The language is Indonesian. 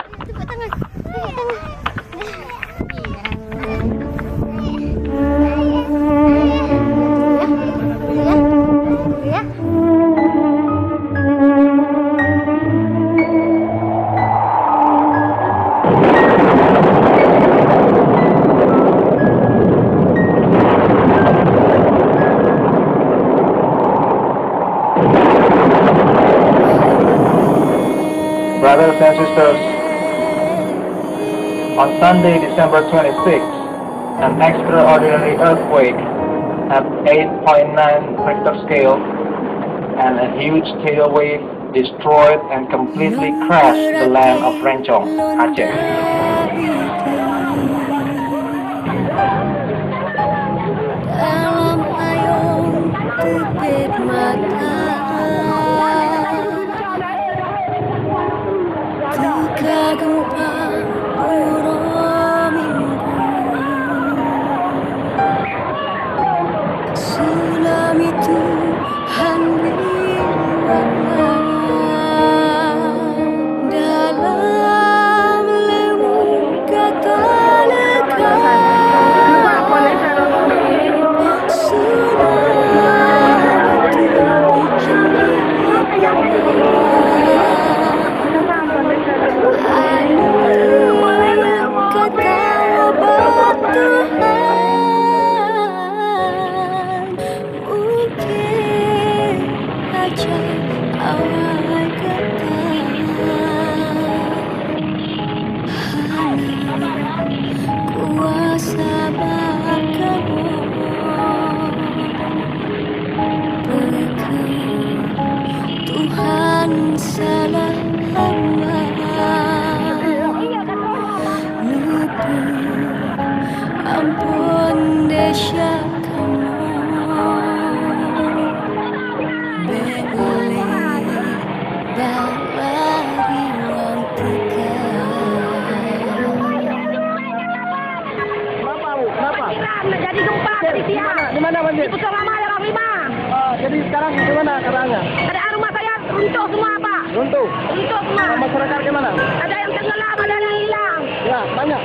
Tepuk tangan. Tepuk tangan. Brothers and sisters, on Sunday, December 26th, an extraordinary earthquake at 8.9 Richter scale and a huge tidal wave destroyed and completely crashed the land of Rencong, Aceh. Jadi gempa tadi siang. Di mana banjir? Di Pusat Lama Lorong 5. Jadi sekarang di mana keadaannya? Ada rumah saya runtuh semua, Pak. Runtuh. Runtuh semua. Masyarakat gimana? Ada yang tenggelam, ada yang hilang. Ya, banyak.